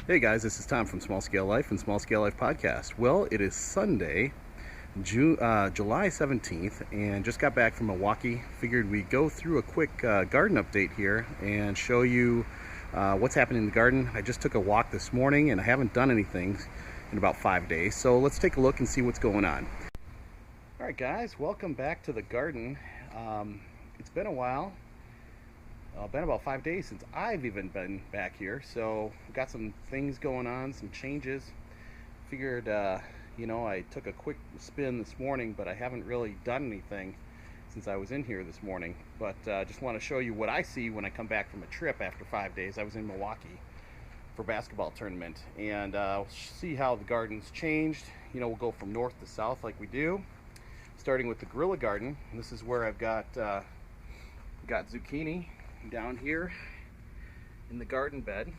Hey guys, this is Tom from Small Scale Life and Small Scale Life Podcast. Well, it is Sunday, July 17th, and just got back from Milwaukee. Figured we'd go through a quick garden update here and show you what's happening in the garden. I just took a walk this morning and I haven't done anything in about 5 days, so let's take a look and see what's going on. Alright guys, welcome back to the garden. It's been a while. Been about 5 days since I've even been back here, so we've got some things going on, some changes. Figured, I took a quick spin this morning, but I haven't really done anything since I was in here this morning. But just want to show you what I see when I come back from a trip after 5 days. I was in Milwaukee for basketball tournament, and we'll see how the garden's changed. We'll go from north to south like we do, starting with the Gorilla Garden. And this is where I've got zucchini down here in the garden bed,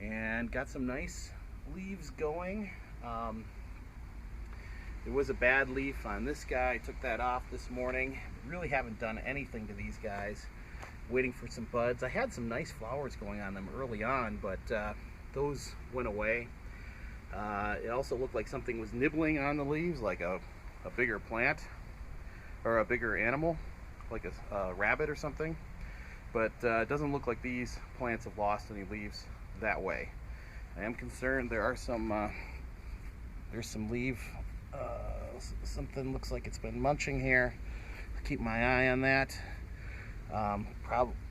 and got some nice leaves going. There was a bad leaf on this guy. I took that off this morning. Really haven't done anything to these guys. Waiting for some buds. I had some nice flowers going on them early on, but those went away. It also looked like something was nibbling on the leaves, like a bigger plant or a bigger animal, like a rabbit or something. But it doesn't look like these plants have lost any leaves that way. I am concerned there are some there's some leaf something looks like it's been munching here. Keep my eye on that.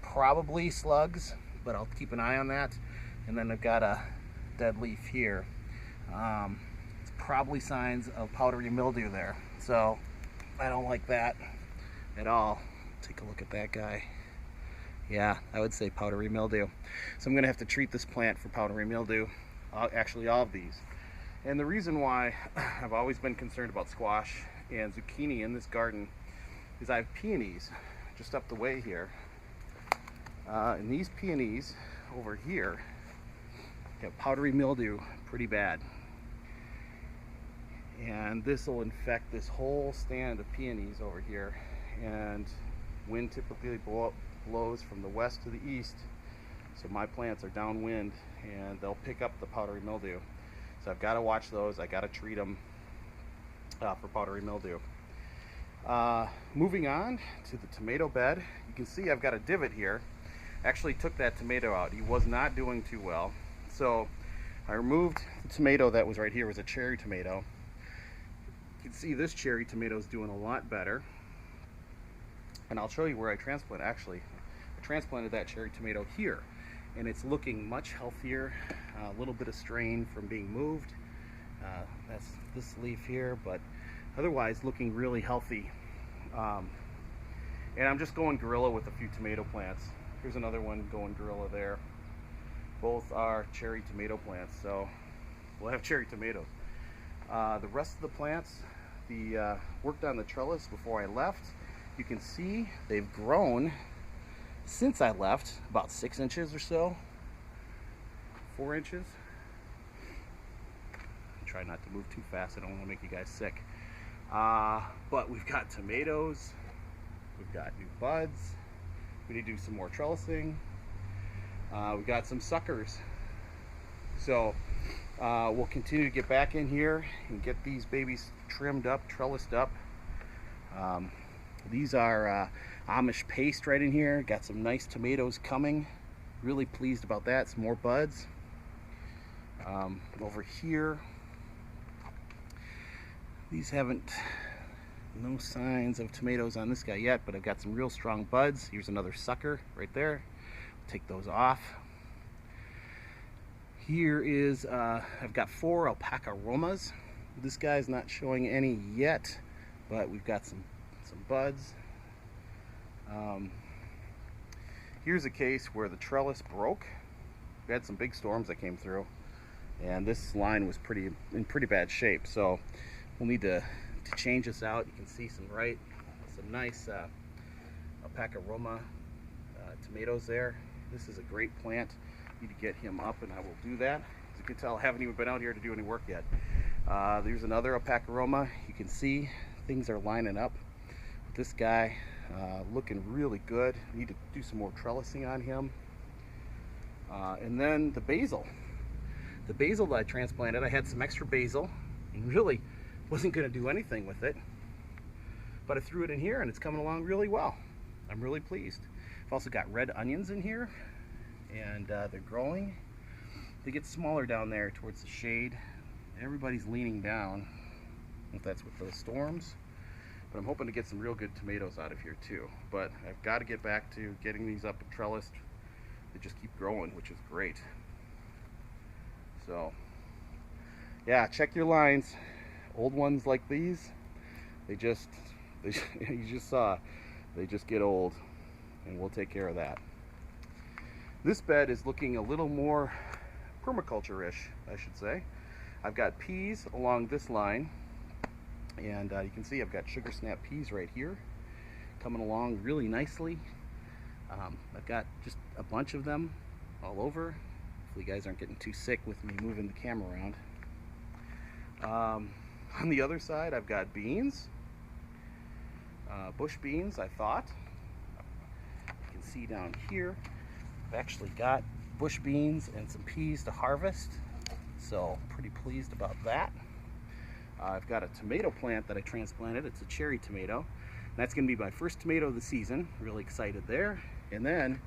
Probably slugs, but I'll keep an eye on that. And then I've got a dead leaf here. It's probably signs of powdery mildew there, so I don't like that at all. Take a look at that guy. Yeah, I would say powdery mildew. So I'm going to have to treat this plant for powdery mildew, actually all of these. And the reason why I've always been concerned about squash and zucchini in this garden is I have peonies just up the way here. And these peonies over here have powdery mildew pretty bad. And this will infect this whole stand of peonies over here. And wind typically blows from the west to the east, so my plants are downwind and they'll pick up the powdery mildew. So I've got to watch those. I got to treat them for powdery mildew. Moving on to the tomato bed, you can see I've got a divot here. Actually took that tomato out. He was not doing too well, so I removed the tomato that was right here. It was a cherry tomato. You can see this cherry tomato is doing a lot better. And I'll show you where I transplanted. Actually, I transplanted that cherry tomato here, and it's looking much healthier. A little bit of strain from being moved. That's this leaf here, but otherwise looking really healthy. And I'm just going gorilla with a few tomato plants. Here's another one going gorilla there. Both are cherry tomato plants, so we'll have cherry tomatoes. The rest of the plants, worked on the trellis before I left. You can see they've grown since I left about 6 inches or so, 4 inches. Try not to move too fast. I don't want to make you guys sick. But we've got tomatoes, we've got new buds. We need to do some more trellising. We've got some suckers. So we'll continue to get back in here and get these babies trimmed up, trellised up. These are Amish paste right in here. Got some nice tomatoes coming. Really pleased about that. Some more buds. Over here, these haven't, no signs of tomatoes on this guy yet, but I've got some real strong buds. Here's another sucker right there. Take those off. Here is, I've got 4 alpaca romas. This guy's not showing any yet, but we've got some buds. Here's a case where the trellis broke. We had some big storms that came through, and this line was in pretty bad shape, so we'll need to change this out. You can see some nice alpaca roma tomatoes there. This is a great plant. Need to get him up, and I will do that. As you can tell, I haven't even been out here to do any work yet. There's another alpaca roma. You can see things are lining up. This guy looking really good. Need to do some more trellising on him. And then the basil. The basil that I transplanted, I had some extra basil and really wasn't going to do anything with it, but I threw it in here and it's coming along really well. I'm really pleased. I've also got red onions in here, and they're growing. They get smaller down there towards the shade. Everybody's leaning down, if that's with those storms. But I'm hoping to get some real good tomatoes out of here too. But I've got to get back to getting these up and trellised. They just keep growing, which is great. So yeah, check your lines. Old ones like these, you just saw, they just get old, and we'll take care of that. This bed is looking a little more permaculture-ish, I should say. I've got peas along this line, and you can see I've got sugar snap peas right here coming along really nicely. I've got just a bunch of them all over. Hopefully you guys aren't getting too sick with me moving the camera around. On the other side I've got beans, bush beans. I thought you can see down here I've actually got bush beans and some peas to harvest, so pretty pleased about that. I've got a tomato plant that I transplanted. It's a cherry tomato, and that's going to be my first tomato of the season. Really excited there. And then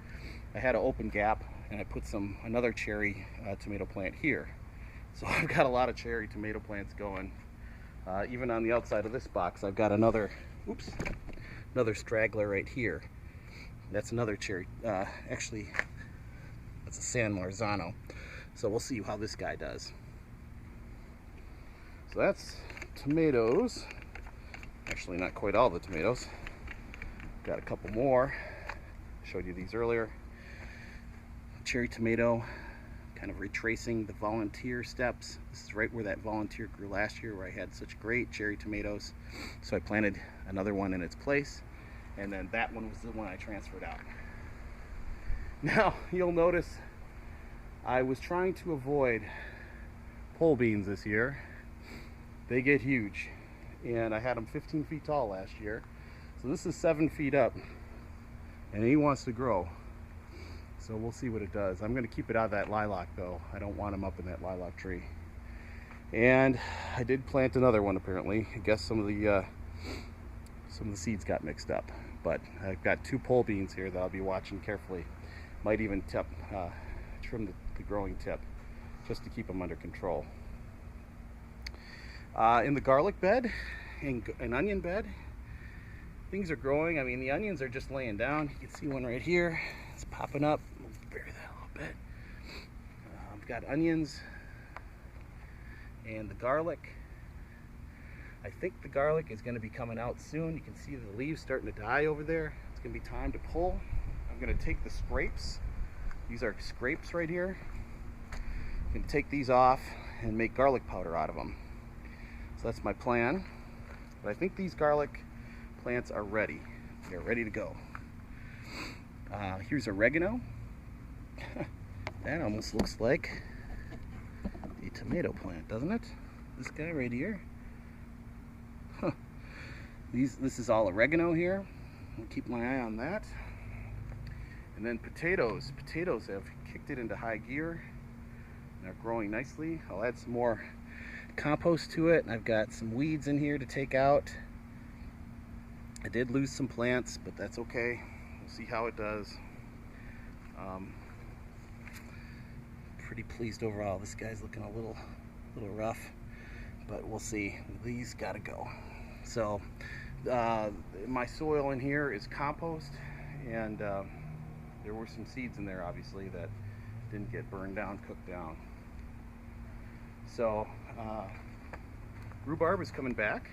I had an open gap and I put another cherry tomato plant here. So I've got a lot of cherry tomato plants going. Even on the outside of this box I've got another straggler right here. That's another cherry, actually that's a San Marzano. So we'll see how this guy does. So that's tomatoes. Actually, not quite all the tomatoes. Got a couple more. Showed you these earlier. Cherry tomato, kind of retracing the volunteer steps. This is right where that volunteer grew last year, where I had such great cherry tomatoes. So I planted another one in its place, and then that one was the one I transferred out. Now, you'll notice I was trying to avoid pole beans this year. They get huge, and I had them 15 feet tall last year. So this is 7 feet up, and he wants to grow. So we'll see what it does. I'm going to keep it out of that lilac though. I don't want him up in that lilac tree. And I did plant another one apparently. I guess some of the seeds got mixed up. But I've got 2 pole beans here that I'll be watching carefully. Might even trim the growing tip just to keep them under control. In the garlic bed, an onion bed, things are growing. I mean, the onions are just laying down. You can see one right here. It's popping up. We'll bury that a little bit. I've got onions and the garlic. I think the garlic is going to be coming out soon. You can see the leaves starting to die over there. It's going to be time to pull. I'm going to take the scrapes. These are scrapes right here. I'm going to take these off and make garlic powder out of them. So that's my plan. But I think these garlic plants are ready. They're ready to go. Here's oregano. That almost looks like a tomato plant, doesn't it? This guy right here. Huh. This is all oregano here. I'll keep my eye on that. And then potatoes. Potatoes have kicked it into high gear. They're growing nicely. I'll add some more compost to it. I've got some weeds in here to take out. I did lose some plants, but that's okay. We'll see how it does. Pretty pleased overall. This guy's looking a little rough, but we'll see. These gotta go. So my soil in here is compost, and there were some seeds in there obviously that didn't get burned down, cooked down. So rhubarb is coming back.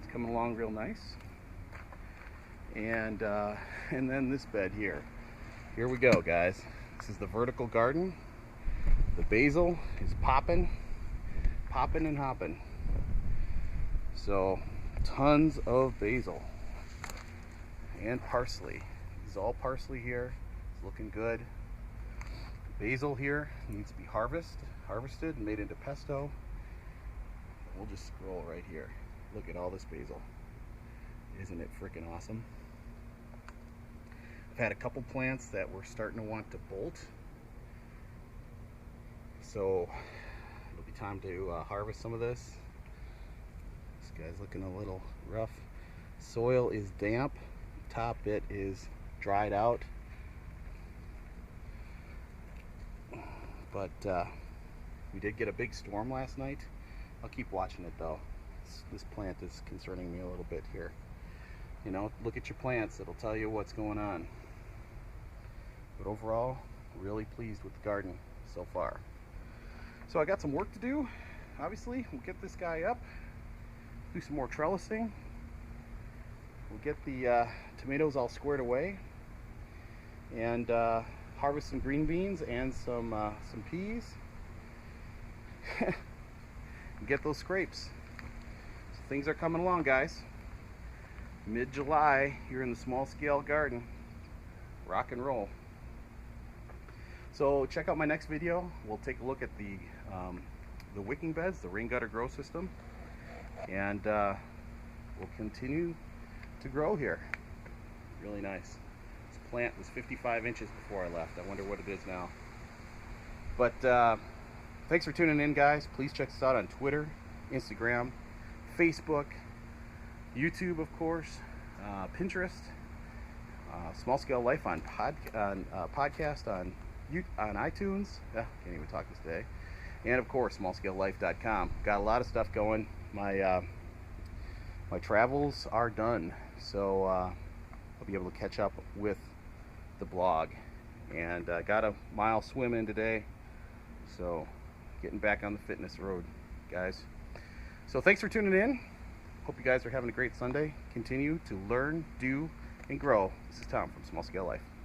It's coming along real nice. And then this bed here. Here we go, guys. This is the vertical garden. The basil is popping and hopping. So tons of basil and parsley. This is all parsley here. It's looking good. Basil here needs to be harvested and made into pesto. We'll just scroll right here. Look at all this basil. Isn't it freaking awesome? I've had a couple plants that were starting to want to bolt. So it'll be time to harvest some of this. This guy's looking a little rough. Soil is damp. Top bit is dried out. But we did get a big storm last night. I'll keep watching it though. This plant is concerning me a little bit here. You know, look at your plants. It'll tell you what's going on. But overall, really pleased with the garden so far. So I got some work to do. Obviously, we'll get this guy up, do some more trellising. We'll get the tomatoes all squared away, and harvest some green beans and some peas. Get those scrapes. So things are coming along, guys. Mid-July here in the small scale garden. Rock and roll. So check out my next video. We'll take a look at the wicking beds, the rain gutter grow system, and we'll continue to grow here. Really nice. This plant was 55 inches before I left. I wonder what it is now. But thanks for tuning in, guys. Please check us out on Twitter, Instagram, Facebook, YouTube, of course, Pinterest, Small Scale Life on podcast on iTunes. Can't even talk this day. And of course, smallscalelife.com. Got a lot of stuff going. My travels are done, so I'll be able to catch up with the blog. And got a mile swim in today, so getting back on the fitness road, guys. So thanks for tuning in. Hope you guys are having a great Sunday. Continue to learn, do, and grow. This is Tom from Small Scale Life.